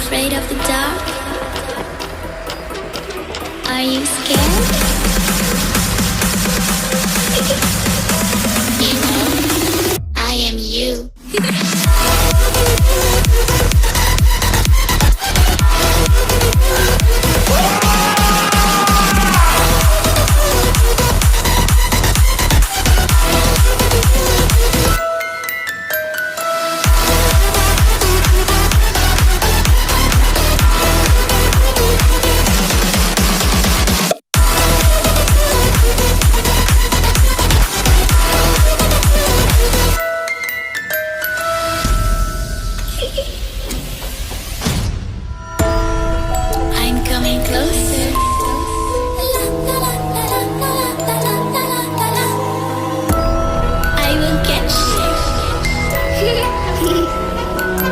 afraid of the dark? Are you scared? You know, I am you. I'm coming closer. I will get you.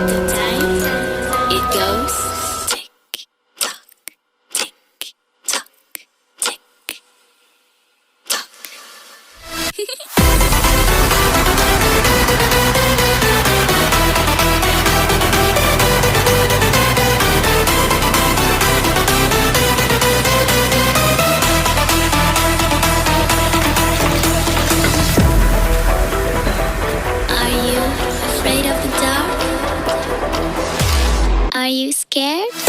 The time it goes tick tock, tick tock, tick tock. Are you afraid of the dark? Are you scared?